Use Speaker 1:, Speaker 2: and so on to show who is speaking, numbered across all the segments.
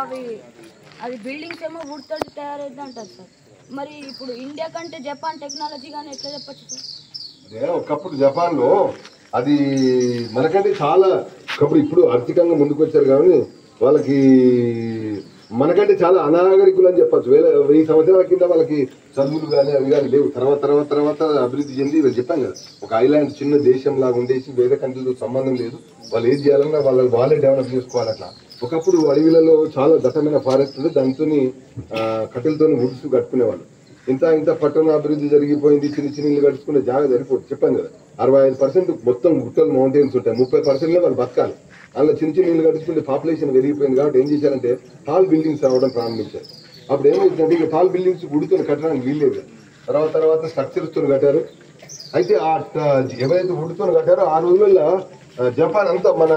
Speaker 1: అవి అది బిల్డింగ్స్ ఏమో వుడ్ తోటి తయారైంది అంటారు సార్. మరి ఇప్పుడు ఇండియా కంటే జపాన్ టెక్నాలజీ కానీ ఎట్లా చెప్పచ్చు సార్?
Speaker 2: ఒకప్పుడు జపాన్లో అది మనకంటే చాలా ఒకప్పుడు, ఇప్పుడు ఆర్థికంగా ముందుకు వచ్చారు కానీ వాళ్ళకి మనకంటే చాలా అనాగరికులు అని చెప్పచ్చు. 1000 సంవత్సరాల కింద వాళ్ళకి చదువులు కానీ అవి కానీ లేవు. తర్వాత అభివృద్ధి చెంది వీళ్ళు చెప్పాం కదా, ఒక ఐలాండ్ చిన్న దేశం లాగా ఉండేసి వేరే కంట్రీతో సంబంధం లేదు, వాళ్ళు ఏం చేయాలన్నా వాళ్ళే డెవలప్ చేసుకోవాలి. అట్లా ఒకప్పుడు అడవిలలో చాలా దట్టమైన ఫారెస్ట్ ఉంది, దాంతో కట్టెలతో వుడ్స్ కట్టుకునేవాళ్ళు. ఇంత పట్టణ అభివృద్ధి జరిగిపోయింది, చిన్న ఇల్లు కట్టుకునే జాగా సరిపోతుంది. చెప్పాను కదా, 65% మొత్తం గుట్టలు మౌంటైన్స్ ఉంటాయి, 30% వాళ్ళు బతకాలి. అందులో చిన్న ఇల్లు కట్టుకుంటే పాపులేషన్ పెరిగిపోయింది కాబట్టి ఏం చేశారంటే టాల్ బిల్డింగ్స్ రావడం ప్రారంభించారు. అప్పుడు ఏమైందంటే ఇక టాల్ బిల్డింగ్స్ గుడితో కట్టడానికి వీల్లేదు. తర్వాత స్ట్రక్చర్స్ తో కట్టారు. అయితే ఎవరైతే వుడ్తో కట్టారో ఆ రోజుల్లో జపాన్ అంతా మన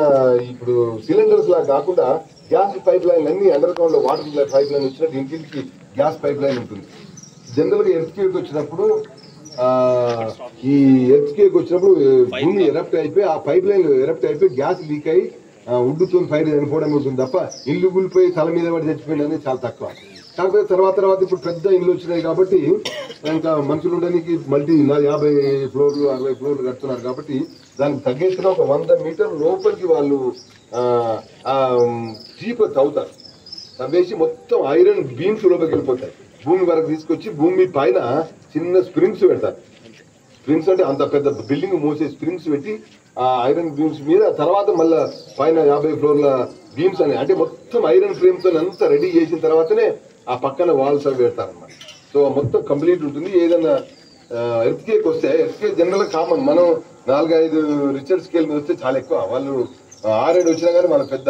Speaker 2: ఇప్పుడు సిలిండర్స్ లాగా కాకుండా గ్యాస్ పైప్ లైన్ అన్ని అండర్ గ్రౌండ్ లో వాటర్ పైప్ లైన్ వచ్చినట్టు ఇంటికి గ్యాస్ పైప్ లైన్ ఉంటుంది. జనరల్ గా ఎర్త్క్వేక్ వచ్చినప్పుడు ఈ ఎర్త్క్వేక్ వచ్చినప్పుడు భూమి ఎరప్ట్ అయిపోయి ఆ పైప్ లైన్ ఎరప్ట్ అయిపోయి గ్యాస్ లీక్ అయ్యి ఉడ్డుతో ఫైర్ చనిపోవడం ఉంటుంది తప్ప ఇల్లు కూలిపోయి తల మీద పడి చచ్చిపోయింది అనేది చాలా తక్కువ. కాకపోతే తర్వాత ఇప్పుడు పెద్ద ఇల్లు వచ్చినాయి కాబట్టి ఇంకా మనుషులు ఉండడానికి మల్టీ 50 ఫ్లోర్లు 60 ఫ్లోర్లు కడుతున్నారు కాబట్టి దానికి తగ్గేసిన ఒక 100 మీటర్ లోపలికి వాళ్ళు జీప్ తవ్వుతారు. తవ్వేసి మొత్తం ఐరన్ బీమ్స్ లోపలికి వెళ్ళిపోతాయి. భూమి వరకు తీసుకొచ్చి భూమి పైన చిన్న స్ప్రింగ్స్ పెడతారు. స్ప్రింగ్స్ అంటే అంత పెద్ద బిల్డింగ్ మోసే స్ప్రింగ్స్ పెట్టి ఆ ఐరన్ బీమ్స్ మీద తర్వాత మళ్ళీ పైన 50 ఫ్లోర్ల బీమ్స్ అని అంటే మొత్తం ఐరన్ ఫ్రేమ్ తో అంతా రెడీ చేసిన తర్వాతనే ఆ పక్కన వాల్స్ అవి పెడతారన్నమాట. సో మొత్తం కంప్లీట్ ఉంటుంది. ఏదైనా ఎర్త్క్వేక్ వస్తే ఎర్త్క్వేక్ జనరల్ కామన్, మనం 4-5 రిచర్ స్కేల్ మీద వస్తే చాలా ఎక్కువ, వాళ్ళు 6-7 వచ్చినా కానీ మన పెద్ద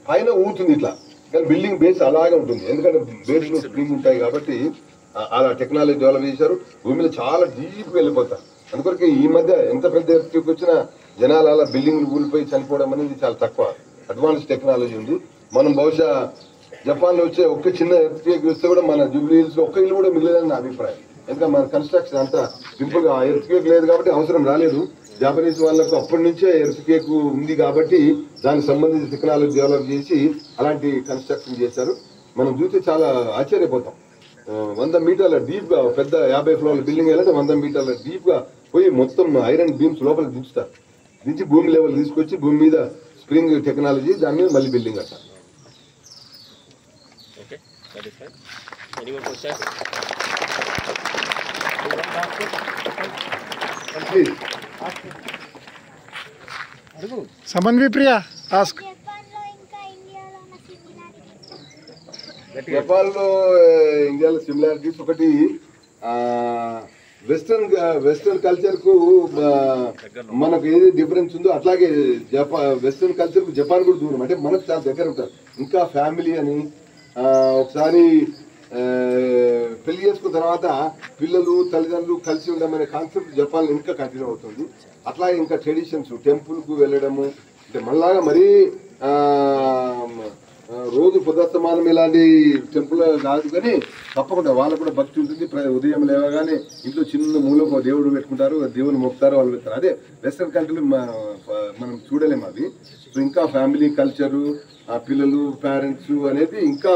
Speaker 2: పైన ఊతుంది ఇట్లా, కానీ బిల్డింగ్ బేస్ అలాగే ఉంటుంది ఎందుకంటే బేస్ లో స్ప్రింగ్ ఉంటాయి కాబట్టి అలా టెక్నాలజీ డెవలప్ చేశారు. భూమిలో చాలా డీప్ వెళ్ళిపోతారు. అందుకొరకు ఈ మధ్య ఎంత పెద్ద ఎర్త్క్వేక్ వచ్చినా జనాలు అలా బిల్డింగ్లు కూలిపోయి చనిపోవడం అనేది చాలా తక్కువ. అడ్వాన్స్ టెక్నాలజీ ఉంది. మనం బహుశా జపాన్ లో వచ్చే ఒక్క చిన్న ఎర్త్క్వేక్ వస్తే కూడా మన జూబ్లీ హిల్స్ లో ఒక్క ఇల్లు కూడా మిగిలేదని నా అభిప్రాయం. ఎందుకంటే మన కన్స్ట్రక్షన్ అంతా సింపుల్ గా ఎర్త్క్వేక్ లేదు కాబట్టి అవసరం రాలేదు. జాపనీస్ వాళ్ళకు అప్పటి నుంచే ఎర్త్క్వేక్ ఉంది కాబట్టి దానికి సంబంధించిన టెక్నాలజీ డెవలప్ చేసి అలాంటి కన్స్ట్రక్షన్ చేశారు. మనం చూస్తే చాలా ఆశ్చర్యపోతాం. 100 మీటర్ల డీప్ గా పెద్ద 50 ఫ్లోర్ల బిల్డింగ్ వెళ్ళంటే 100 మీటర్ల డీప్ గా పోయి మొత్తం ఐరన్ బీమ్స్ లోపలికి దించుతారు. దించి భూమి లెవెల్ తీసుకొచ్చి భూమి మీద స్ప్రింగ్ టెక్నాలజీ దాని మీద మళ్ళీ బిల్డింగ్ కట్టారు.
Speaker 3: సమన్వి ప్రియా ఆస్క్.
Speaker 2: జపాన్ లో ఇండియాలో సిమిలారిటీస్ ఒకటి, వెస్టర్న్ కల్చర్ కు మనకు ఏది డిఫరెన్స్ ఉందో అట్లాగే వెస్టర్న్ కల్చర్ కు జపాన్ కూడా దూరం, అంటే మనకు చాలా దగ్గర ఉంటారు. ఇంకా ఫ్యామిలీ అని ఒకసారి పెళ్లి చేసుకున్న తర్వాత పిల్లలు తల్లిదండ్రులు కలిసి ఉండమనే కాన్సెప్ట్ జపాన్ ఇంకా కంటిన్యూ అవుతుంది. అట్లాగే ఇంకా ట్రెడిషన్స్, టెంపుల్ కు వెళ్ళడము, అంటే మనలాగా మరీ రోజు పొద్దుస్తమానం ఇలాంటి టెంపుల్ కాదు, కానీ తప్పకుండా వాళ్ళకు కూడా భక్తి ఉంటుంది. ఉదయం లేవగానే ఇంట్లో చిన్న మూలకు దేవుడు పెట్టుకుంటారు, దేవుని మొక్కుతారు, వాళ్ళు పెడతారు. అదే వెస్టర్న్ కంట్రీలు మనం చూడలేము అవి. సో ఇంకా ఫ్యామిలీ కల్చరు, పిల్లలు పేరెంట్స్ అనేది ఇంకా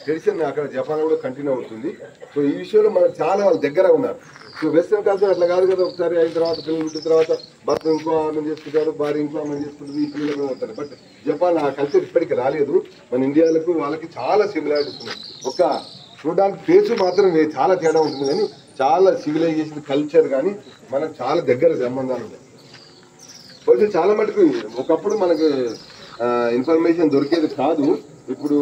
Speaker 2: ట్రెడిషన్ అక్కడ జపాన్ కూడా కంటిన్యూ అవుతుంది. సో ఈ విషయంలో మనకు చాలా వాళ్ళు దగ్గర ఉన్నారు. సో వెస్టర్న్ కల్చర్ అట్లా కాదు కదా, ఒకసారి అయిన తర్వాత పిల్లలు పుట్టిన తర్వాత భర్త ఇంకో ఆమె చేసుకుంటారు, భార్య ఇంకో ఆమె చేసుకుంటుంది, ఈ పిల్లలు అవుతారు. బట్ జపాన్ ఆ కల్చర్ ఇప్పటికీ రాలేదు. మన ఇండియాలకు వాళ్ళకి చాలా సిమిలారిటీస్ ఉన్నాయి. ఒక చూడడానికి ఫేస్ మాత్రం చాలా తేడా ఉంటుంది, కానీ చాలా సివిలైజేషన్ కల్చర్ కానీ మనకు చాలా దగ్గర సంబంధాలు ఉన్నాయి. కొంచెం చాలా మటుకు ఒకప్పుడు మనకు ఇన్ఫర్మేషన్ దొరికేది కాదు. ఇప్పుడు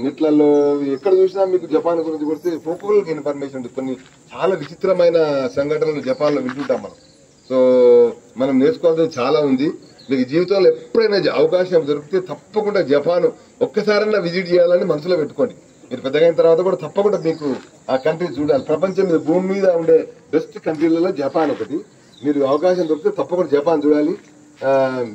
Speaker 2: నెట్లలో ఎక్కడ చూసినా మీకు జపాన్ గురించి కొడితే పోపుల్ ఇన్ఫర్మేషన్ ఉంటుంది. కొన్ని చాలా విచిత్రమైన సంఘటనలు జపాన్లో వింటుంటాం మనం. సో మనం నేర్చుకోవాల్సింది చాలా ఉంది. మీకు జీవితంలో ఎప్పుడైనా అవకాశం దొరికితే తప్పకుండా జపాన్ ఒక్కసారైనా విజిట్ చేయాలని మనసులో పెట్టుకోండి. మీరు పెద్దగా అయిన తర్వాత కూడా తప్పకుండా మీకు ఆ కంట్రీ చూడాలి. ప్రపంచం మీద భూమి మీద ఉండే బెస్ట్ కంట్రీలలో జపాన్ ఒకటి. మీరు అవకాశం దొరికితే తప్పకుండా జపాన్ చూడాలి.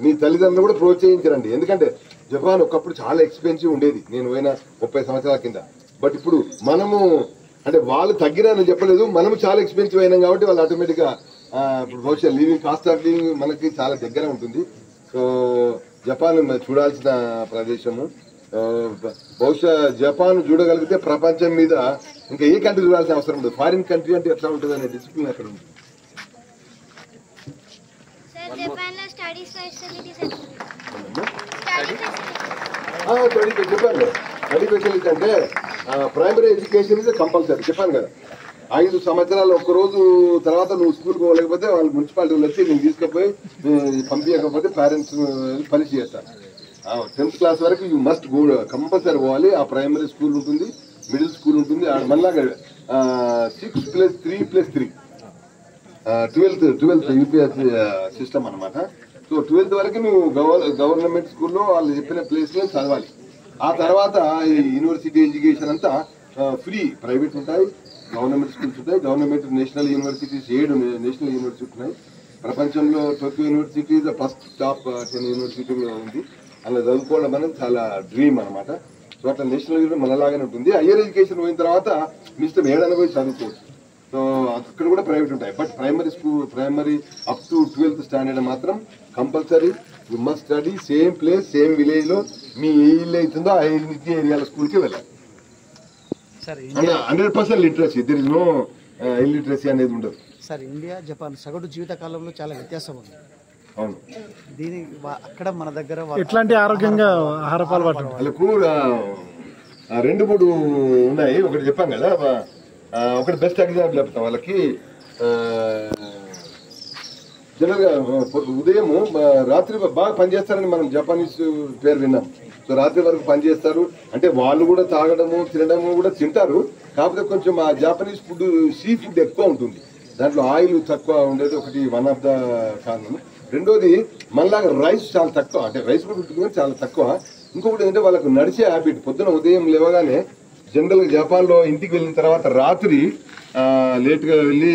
Speaker 2: మీ తల్లిదండ్రులు కూడా ప్రోత్సహించరండి. ఎందుకంటే జపాన్ ఒకప్పుడు చాలా ఎక్స్పెన్సివ్ ఉండేది, నేను పోయిన 30 సంవత్సరాల కింద. బట్ ఇప్పుడు మనము అంటే వాళ్ళు తగ్గిరని చెప్పలేదు, మనము చాలా ఎక్స్పెన్సివ్ అయినాం కాబట్టి వాళ్ళు ఆటోమేటిక్గా ఇప్పుడు బహుశా లివింగ్ కాస్ట్ ఆఫ్ లివింగ్ మనకి చాలా దగ్గర ఉంటుంది. సో జపాన్ చూడాల్సిన ప్రదేశము. బహుశా జపాన్ చూడగలిగితే ప్రపంచం మీద ఇంకా ఏ కంట్రీ చూడాల్సిన అవసరం ఉండదు. ఫారిన్ కంట్రీ అంటే ఎట్లా ఉంటుంది అనే డిసిప్లిన్ అక్కడ ఉంది. చెప్పాను స్టడీ ఫెసిలిటీ అంటే ప్రైమరీ ఎడ్యుకేషన్ ఇస్ కంపల్సరీ చెప్పాను కదా. 5 సంవత్సరాలు ఒక్కరోజు తర్వాత నువ్వు స్కూల్కి పోలేకపోతే వాళ్ళు మున్సిపాలిటీ వచ్చి నేను తీసుకుపోయి పంపించకపోతే పేరెంట్స్ పని చేస్తారు. 10th క్లాస్ వరకు యూ మస్ట్ గో కంపల్సరీ పోవాలి. ఆ ప్రైమరీ స్కూల్ ఉంటుంది, మిడిల్ స్కూల్ ఉంటుంది. మళ్ళా 6+3+3 12th యూపీఎస్సీ సిస్టమ్ అనమాట. సో 12th వరకు నువ్వు గవర్నమెంట్ స్కూల్లో వాళ్ళు చెప్పిన ప్లేస్లో చదవాలి. ఆ తర్వాత ఈ యూనివర్సిటీ ఎడ్యుకేషన్ అంతా ఫ్రీ. ప్రైవేట్ ఉంటాయి, గవర్నమెంట్ స్కూల్స్ ఉంటాయి. Government national universities 7 national universities ఉన్నాయి. ప్రపంచంలో టోక్యో యూనివర్సిటీ ఫస్ట్ టాప్ 10 యూనివర్సిటీలో ఉంది. అలా చదువుకోవడం అనేది చాలా డ్రీమ్ అనమాట. సో అట్లా నేషనల్ యూనివర్సిటీ మనలాగానే ఉంటుంది. హయ్యర్ ఎడ్యుకేషన్ పోయిన తర్వాత మీ ఇష్టం ఏడైనా పోయి చదువుకోవచ్చు. సో అక్కడ కూడా ప్రైవేట్ ఉంటాయి. But primary up to 12th standard మాత్రం compulsory you must study same place same village లో మీ ఏ ఇల్లు అవుతుందో ఆ ఏరియాల స్కూల్కి వెళ్ళాలి. 100% literacy. There is no illiteracy అనేది ఉండదు.
Speaker 4: సార్, ఇండియా జపాన్ సగటు జీవిత కాలంలో చాలా వ్యత్యాసం ఉంది.
Speaker 2: అవును.
Speaker 4: దీని అక్కడ మన దగ్గర
Speaker 3: ఎట్లాంటి ఆరోగ్యంగా ఆహారపు అలవాట్లు
Speaker 2: వాళ్ళకు 2-3 ఉన్నాయి. ఒకటి చెప్పాం కదా, ఒకటి బెస్ట్ ఎగ్జాంపుల్ చెప్తాం. వాళ్ళకి జనరల్ గా ఉదయము రాత్రి బాగా పనిచేస్తారని మనం జపానీస్ పేరు విన్నాం. సో రాత్రి వరకు పనిచేస్తారు అంటే వాళ్ళు కూడా తాగడము తినడము కూడా తింటారు. కాకపోతే కొంచెం ఆ జాపనీస్ ఫుడ్ సీ ఫుడ్ ఎక్కువ ఉంటుంది. దాంట్లో ఆయిల్ తక్కువ ఉండేది ఒకటి వన్ ఆఫ్ ద కారణం. రెండోది మనలాగా రైస్ చాలా తక్కువ, అంటే రైస్ కూడా ఉంటుంది కానీ చాలా తక్కువ. ఇంకొకటి ఏంటంటే వాళ్ళకు నడిచే హ్యాబిట్. పొద్దున ఉదయం లేవగానే జనరల్గా జపాన్లో ఇంటికి వెళ్ళిన తర్వాత రాత్రి లేట్గా వెళ్ళి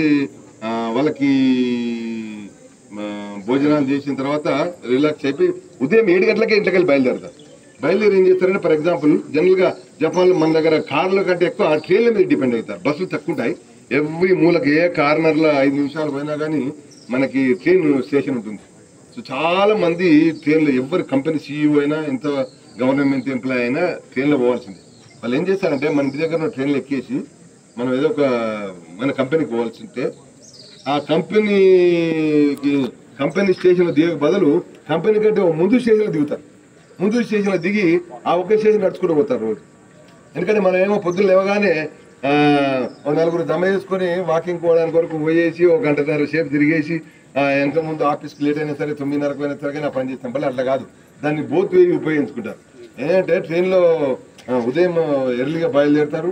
Speaker 2: వాళ్ళకి భోజనాలు చేసిన తర్వాత రిలాక్స్ అయిపోయి ఉదయం 7 గంటలకే ఇంట్లోకి వెళ్ళి బయలుదేరుతారు. బయలుదేరి ఏం చేస్తారంటే ఫర్ ఎగ్జాంపుల్ జనరల్గా జపాన్లో మన దగ్గర కార్ల కంటే ఎక్కువ ట్రైన్ల మీద డిపెండ్ అవుతారు. బస్సులు తక్కువ ఉంటాయి. ఎవ్రీ మూలకి ఏ కార్నర్లో 5 నిమిషాలు పోయినా కానీ మనకి ట్రైన్ స్టేషన్ ఉంటుంది. సో చాలా మంది ట్రైన్లో ఎవరి కంపెనీ సీఈఓ అయినా ఎంత గవర్నమెంట్ ఎంప్లాయ్ అయినా ట్రైన్లో పోవాల్సిందే. వాళ్ళు ఏం చేస్తారంటే మన ఇంటి దగ్గర ట్రైన్లో ఎక్కేసి మనం ఏదో ఒక మన కంపెనీకి పోవాల్సింటే ఆ కంపెనీ స్టేషన్లో దిగే బదులు కంపెనీ కంటే ముందు స్టేషన్లో దిగుతారు. ముందు స్టేషన్లో దిగి ఆ ఒకే స్టేషన్ నడుచుకుంటూ పోతారు రోజు. ఎందుకంటే మనం ఏమో పొద్దున్న లేవగానే 4 జమ చేసుకొని వాకింగ్ పోవడానికి వరకు పోయేసి 1 గంటన్నర సేపు తిరిగేసి వెనక ముందు ఆఫీస్కి లేట్ అయినా సరే 9:30 అయినా సరే నా పని చేస్తాం. మళ్ళీ అట్లా కాదు, దాన్ని బోత్ వే ఉపయోగించుకుంటారు. ఏంటంటే ట్రైన్లో ఉదయం ఎర్లీగా బయలుదేరుతారు,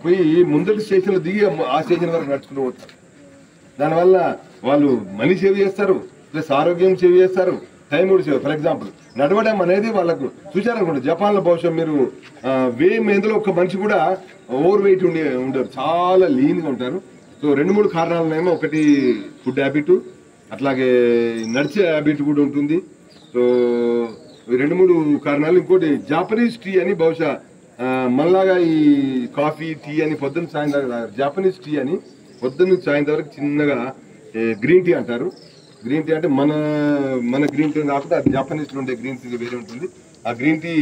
Speaker 2: పోయి ముందటి స్టేషన్లో దిగి ఆ స్టేషన్ వరకు నడుచుకుంటూ పోతారు. దానివల్ల వాళ్ళు మనీ సేవ్ చేస్తారు, ప్లస్ ఆరోగ్యం సేవ్ చేస్తారు, టైం కూడా సేవ్. ఫర్ ఎగ్జాంపుల్ నడవడం అనేది వాళ్ళకు చూశారనుకోండి, జపాన్లో బహుశా మీరు 1000 మందిలో ఒక మనిషి కూడా ఓవర్ వెయిట్ ఉండరు, చాలా లీన్గా ఉంటారు. సో 2-3 కారణాలు ఉన్నాయేమో. ఒకటి ఫుడ్ హ్యాబిట్, అట్లాగే నడిచే హ్యాబిట్ కూడా ఉంటుంది. సో 2-3 కారణాలు. ఇంకోటి జాపనీస్ టీ అని, బహుశా మనలాగా ఈ కాఫీ టీ అని పొద్దున్న సాయంత్రం తాగారు. జాపనీస్ టీ అని పొద్దున్న సాయంత్రం వరకు చిన్నగా గ్రీన్ టీ అంటారు. గ్రీన్ టీ అంటే మన గ్రీన్ టీ కాకుండా అది జాపనీస్లో ఉండే గ్రీన్ టీ వేరే ఉంటుంది. ఆ గ్రీన్ టీ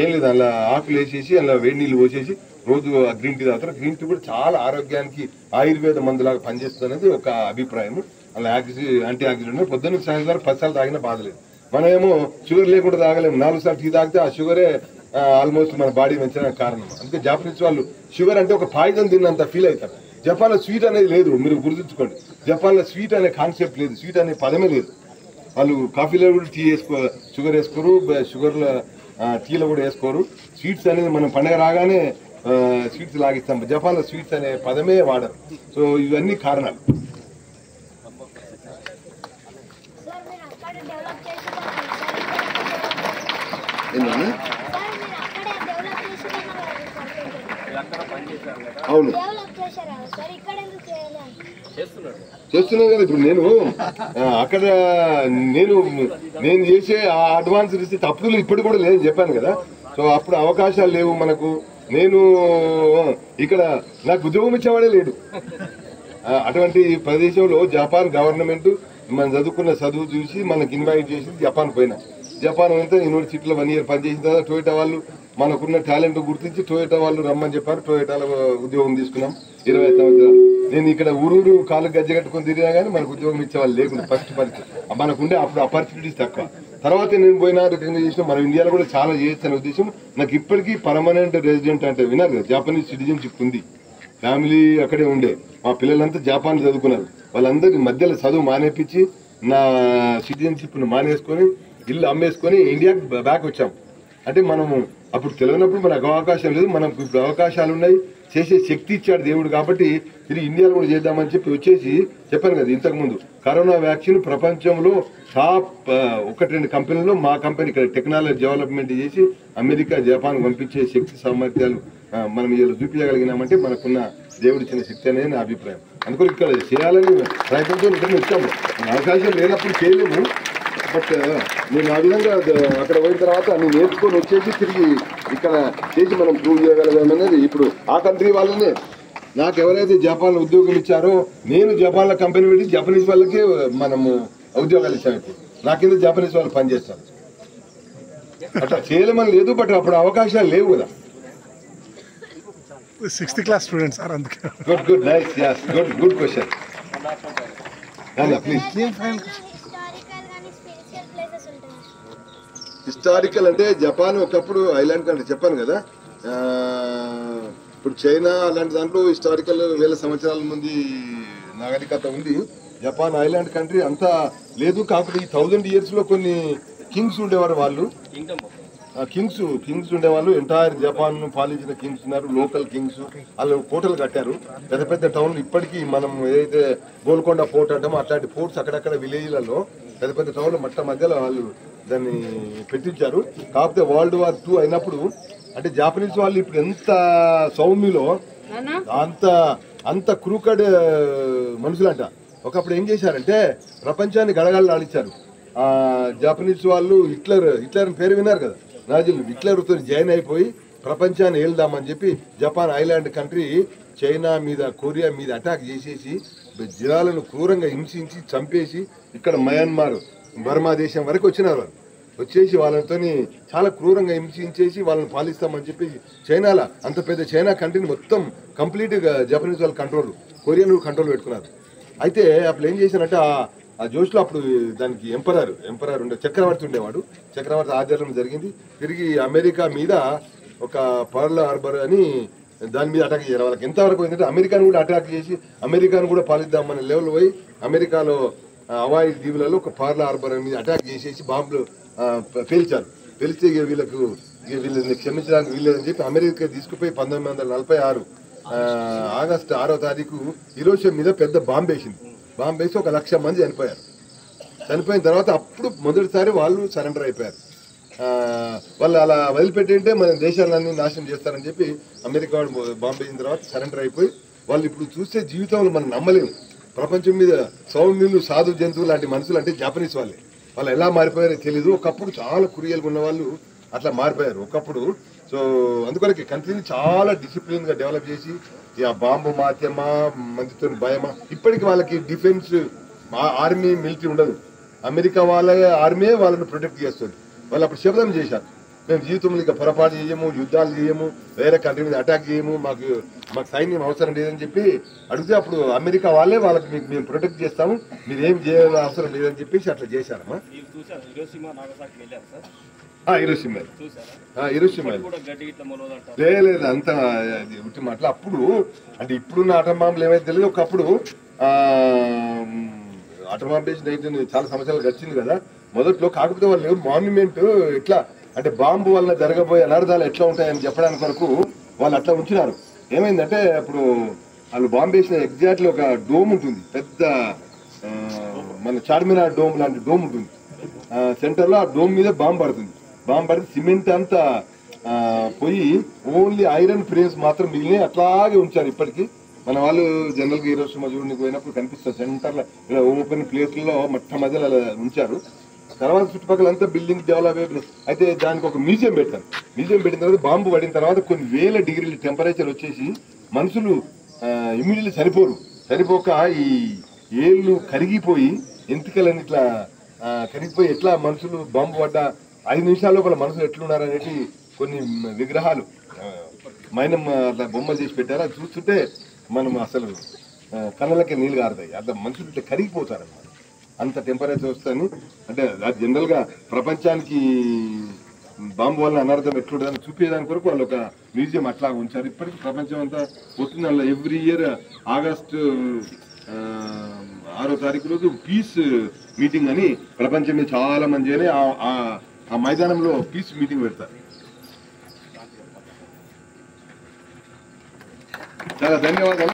Speaker 2: ఏం లేదు, అలా ఆకులు వేసేసి అలా వేడి నీళ్ళు పోసేసి రోజు ఆ గ్రీన్ టీ తాగుతారు. గ్రీన్ టీ కూడా చాలా ఆరోగ్యానికి ఆయుర్వేద మందులాగా పనిచేస్తుంది అనేది ఒక అభిప్రాయం. అలా యాంటీ ఆక్సిడెంట్. పొద్దున్న సాయంత్రం వరకు 10 సార్లు తాగినా బాధలేదు. మనమేమో షుగర్ లేకుండా తాగలేము. 4 సార్లు టీ తాగితే ఆ షుగరే ఆల్మోస్ట్ మన బాడీ పెంచడానికి కారణం. అందుకే జాపనీస్ వాళ్ళు షుగర్ అంటే ఒక పాయిజన్ తిన్నంత ఫీల్ అవుతారు. జపాన్లో స్వీట్ అనేది లేదు, మీరు గుర్తుంచుకోండి. జపాన్లో స్వీట్ అనే కాన్సెప్ట్ లేదు, స్వీట్ అనే పదమే లేదు. వాళ్ళు కాఫీలో కూడా షుగర్ వేసుకోరు, షుగర్లో టీలో కూడా వేసుకోరు. స్వీట్స్ అనేది మనం పండగ రాగానే స్వీట్స్ లాగిస్తాం. జపాన్లో స్వీట్స్ అనే పదమే వాడరు. సో ఇవన్నీ కారణాలు. అవును చేస్తున్నాను కదా. ఇప్పుడు నేను అక్కడ నేను చేసే ఆ అడ్వాన్స్ రిసీట్ అప్పుడు ఇప్పుడు కూడా లేదు చెప్పాను కదా. సో అప్పుడు అవకాశాలు లేవు మనకు. నేను ఇక్కడ నాకు ఉద్యోగం ఇచ్చేవాడే లేడు. అటువంటి ప్రదేశంలో జపాన్ గవర్నమెంట్ మనం చదువుకున్న చదువు చూసి మనకి ఇన్వైట్ చేసి జపాన్ పోయినా. జపాన్ అంతా యూనివర్సిటీలో 1 ఇయర్ పనిచేసిన తర్వాత టొయోటా వాళ్ళు మనకున్న టాలెంట్ గుర్తించి టొయోటా వాళ్ళు రమ్మని చెప్పారు. టొయోటాలో ఉద్యోగం తీసుకున్నాం 20 సంవత్సరాలు. నేను ఇక్కడ ఊరూరు కాలు గజ్జ కట్టుకొని తిరిగినా కానీ మనకు ఉద్యోగం ఇచ్చేవాళ్ళు లేకుండా ఫస్ట్ పరిస్థితి. మనకుండే అప్పుడు ఆపర్చునిటీస్ తక్కువ. తర్వాత నేను పోయినా రిటర్న్ చేసిన మన ఇండియాలో కూడా చాలా చేయొచ్చు అనే ఉద్దేశం నాకు. ఇప్పటికీ పర్మనెంట్ రెసిడెంట్ అంటే విన్నారు కదా, జాపనీస్ సిటిజన్షిప్ ఉంది. ఫ్యామిలీ అక్కడే ఉండే, మా పిల్లలంతా జపాన్ చదువుకున్నారు. వాళ్ళందరికీ మధ్యలో చదువు మానేపించి నా సిటిజన్షిప్ ను మానేసుకొని ఇల్లు అమ్మేసుకొని ఇండియాకి బ్యాక్ వచ్చాం. అంటే మనము అప్పుడు తెలియనప్పుడు మనకు అవకాశం లేదు, మనకు ఇప్పుడు అవకాశాలు ఉన్నాయి, చేసే శక్తి ఇచ్చాడు దేవుడు. కాబట్టి తిరిగి ఇండియాలో కూడా చేద్దామని చెప్పి వచ్చేసి చెప్పాను కదా ఇంతకు ముందు, కరోనా వ్యాక్సిన్ ప్రపంచంలో టాప్ 1-2 కంపెనీలో మా కంపెనీ ఇక్కడ టెక్నాలజీ డెవలప్మెంట్ చేసి అమెరికా జపాన్ పంపించే శక్తి సామర్థ్యాలు మనం ఇలా చూపించగలిగినామంటే మనకున్న దేవుడిచ్చిన శక్తి అనేది నా అభిప్రాయం. అందుకని ఇక్కడ చేయాలని ప్రయత్నంతో ఇక్కడ వచ్చాము. అవకాశం లేనప్పుడు చేయలేము. బట్ నేను ఆ విధంగా అక్కడ పోయిన తర్వాత నేను నేర్చుకొని వచ్చేసి తిరిగి ఇక్కడ చేసి మనం ప్రూవ్ చేయగలగాం అనేది. ఇప్పుడు ఆ కంట్రీ వాళ్ళనే నాకు ఎవరైతే జపాన్లో ఉద్యోగం ఇచ్చారో నేను జపాన్లో కంపెనీ పెట్టి జపనీస్ వాళ్ళకి మనము ఉద్యోగాలు ఇచ్చాము. ఇప్పుడు నా కింద జపనీస్ వాళ్ళు పనిచేస్తారు. అట్లా చేయలేమని లేదు, బట్ అప్పుడు అవకాశాలు లేవు కదా.
Speaker 3: 6th class స్టూడెంట్ సార్, అందుకే.
Speaker 2: Good nice, yes, good question. Please. Historical అంటే జపాన్ ఒకప్పుడు ఐలాండ్ కంట్రీ చెప్పాను కదా. ఇప్పుడు చైనా అలాంటి దాంట్లో హిస్టారికల్ 1000 సంవత్సరాల ముందు నాగరికత ఉంది. జపాన్ ఐలాండ్ కంట్రీ అంతా లేదు. కాకపోతే ఈ 1000 years లో కొన్ని కింగ్స్ ఉండేవారు. వాళ్ళు కింగ్స్ ఉండేవాళ్ళు. ఎంటైర్ జపాన్ పాలించిన కింగ్స్ ఉన్నారు, లోకల్ కింగ్స్. వాళ్ళు కోటలు కట్టారు, పెద్ద పెద్ద టౌన్లు. ఇప్పటికీ మనం ఏదైతే గోల్కొండ పోర్ట్ అంటామో అట్లాంటి పోర్ట్స్ అక్కడక్కడ విలేజ్లలో పెద్ద పెద్ద టౌన్లు మధ్యలో వాళ్ళు దాన్ని పెట్టించారు. కాకపోతే World War II అయినప్పుడు అంటే జాపనీస్ వాళ్ళు ఇప్పుడు ఎంత సౌమ్యులో అంత క్రూకడ్ మనుషులంట. ఒకప్పుడు ఏం చేశారంటే ప్రపంచాన్ని గడగడలు ఆడించారు. జాపనీస్ వాళ్ళు హిట్లర్ పేరు విన్నారు కదా, నాజీలు. హిట్లర్తో జాయిన్ అయిపోయి ప్రపంచాన్ని ఏల్దామని చెప్పి జపాన్ ఐలాండ్ కంట్రీ చైనా మీద కొరియా మీద అటాక్ చేసేసి జనాలను క్రూరంగా హింసించి చంపేసి ఇక్కడ మయన్మార్ బర్మా దేశం వరకు వచ్చినారు. వచ్చేసి వాళ్ళతో చాలా క్రూరంగా హింసించేసి వాళ్ళని పాలిస్తామని చెప్పి చైనాలో అంత పెద్ద చైనా కంట్రీని మొత్తం కంప్లీట్ గా జపనీస్ వాళ్ళు కంట్రోల్, కొరియన్ కంట్రోల్ పెట్టుకున్నారు. అయితే అప్పుడు ఏం చేశారంటే ఆ జోష్లో అప్పుడు దానికి ఎంపరర్ ఉండే చక్రవర్తి ఉండేవాడు. చక్రవర్తి ఆధ్వర్యం జరిగింది. తిరిగి అమెరికా మీద ఒక పర్ల్ హార్బర్ అని దాని మీద అటాక్ చేయాలి. వాళ్ళకి ఎంతవరకు ఏంటంటే అమెరికాను కూడా అటాక్ చేసి అమెరికాను కూడా పాలిద్దామనే లెవెల్ పోయి అమెరికాలో హవాయి దీవులలో ఒక పర్ల్ హార్బర్ మీద అటాక్ చేసేసి బాంబులు పేల్చారు. పేల్చి వీళ్ళని క్షమించడానికి వీల్లేదని చెప్పి అమెరికా తీసుకుపోయి 1946 ఆగస్టు 6వ తారీఖు హిరోషిమా మీద పెద్ద బాంబు వేసింది. బాంబు వేసి 1,00,000 మంది చనిపోయారు. చనిపోయిన తర్వాత అప్పుడు మొదటిసారి వాళ్ళు సరెండర్ అయిపోయారు. వాళ్ళు అలా వదిలిపెట్టింటే మన దేశాలన్నీ నాశనం చేస్తారని చెప్పి అమెరికా వాళ్ళు బాంబు వేసిన తర్వాత సరెండర్ అయిపోయి వాళ్ళు ఇప్పుడు చూస్తే జీవితంలో మనం నమ్మలేము. ప్రపంచం మీద సౌమ్యులు, సాధు జంతువులు లాంటి మనుషులు అంటే జాపనీస్ వాళ్ళే. వాళ్ళు ఎలా మారిపోయారో తెలీదు. ఒకప్పుడు చాలా కురియల్గా ఉన్న వాళ్ళు అట్లా మారిపోయారు ఒకప్పుడు. సో అందుకొరకు కంట్రీని చాలా డిసిప్లిన్ గా డెవలప్ చేసి ఆ బాంబు మాత్యమా మందితో భయమా ఇప్పటికి వాళ్ళకి డిఫెన్స్ ఆర్మీ మిలిటరీ ఉండదు. అమెరికా వాళ్ళ ఆర్మీ వాళ్ళని ప్రొటెక్ట్ చేస్తుంది. వాళ్ళు అప్పుడు శబ్దం చేశారు, మేము జీవితంలో ఇక పొరపాటు చేయము, యుద్ధాలు చేయము, వేరే కంట్రీ మీద అటాక్ చేయము, మాకు సైన్యం అవసరం లేదని చెప్పి అడిగితే అప్పుడు అమెరికా వాళ్ళే వాళ్ళకి మేము ప్రొటెక్ట్ చేస్తాము, మీరు ఏం చేయాల్సిన అవసరం లేదని చెప్పేసి అట్లా చేశారమ్మా. హిరోషిమా లేదు అంత ఉట్టి మాటలు. అప్పుడు అంటే ఇప్పుడున్న ఆటం బాంబులు ఏమైతే తెలియదు. ఒకప్పుడు ఆటం బాంబు వేసి చాలా సంవత్సరాలు గడిచింది కదా మొదట్లో. కాకపోతే వాళ్ళు మాన్యుమెంట్ ఎట్లా అంటే బాంబు వల్ల జరగబోయే అనర్థాలు ఎట్లా ఉంటాయని చెప్పడానికి వరకు వాళ్ళు అట్లా ఉంచినారు. ఏమైందంటే అప్పుడు వాళ్ళు బాంబు వేసిన ఎగ్జాక్ట్లీ ఒక డోమ్ ఉంటుంది, పెద్ద మన చార్మినార్ డోమ్ లాంటి డోమ్ ఉంటుంది. సెంటర్ లో ఆ డోమ్ మీద బాంబు పడుతుంది. బాంబు పడితే సిమెంట్ అంతా పోయి ఓన్లీ ఐరన్ ఫ్రేమ్స్ మాత్రం మిగిలిన అట్లాగే ఉంచారు. ఇప్పటికీ మన వాళ్ళు జనరల్ గా హిరోషిమా చూడడానికి పోయినప్పుడు కనిపిస్తారు సెంటర్ లో ఇలా ఓపెన్ ప్లేస్లలో మధ్యలో అలా ఉంచారు. తర్వాత చుట్టుపక్కల అంతా బిల్డింగ్ డెవలప్ అయిపోయింది. అయితే దానికి ఒక మ్యూజియం పెట్టారు. మ్యూజియం పెట్టిన తర్వాత బాంబు పడిన తర్వాత కొన్ని 1000 డిగ్రీల టెంపరేచర్ వచ్చేసి మనుషులు ఇమ్మీడియట్లీ సరిపోక ఈ ఏళ్ళు కరిగిపోయి ఎంతికలని ఇట్లా కరిగిపోయి ఎట్లా మనుషులు బాంబు పడ్డ 5 నిమిషాల లోపల మనుషులు ఎట్లున్నారనేది కొన్ని విగ్రహాలు మైనం అట్లా బొమ్మలు చేసి పెట్టారు. అది చూస్తుంటే మనం అసలు కళ్ళకి నీళ్ళు కారుతాయి. అట్లా మనుషులు ఇట్లా కరిగిపోతారు అన్నమాట. అంత టెంపరేచర్ వస్తుంది. అంటే అది జనరల్గా ప్రపంచానికి బాంబు వల్ల అనర్థం ఎట్లుంటుందని చూపించడానికి కొరకు వాళ్ళు ఒక మ్యూజియం అట్లా ఉంచారు. ఇప్పటికీ ప్రపంచం అంతా పోతుంది. అలా ఎవ్రీ ఇయర్ ఆగస్టు 6వ తారీఖు రోజు పీస్ మీటింగ్ అని ప్రపంచంలో చాలా మంది అని ఆ మైదానంలో పీస్ మీటింగ్ పెడతారు. చాలా ధన్యవాదాలు.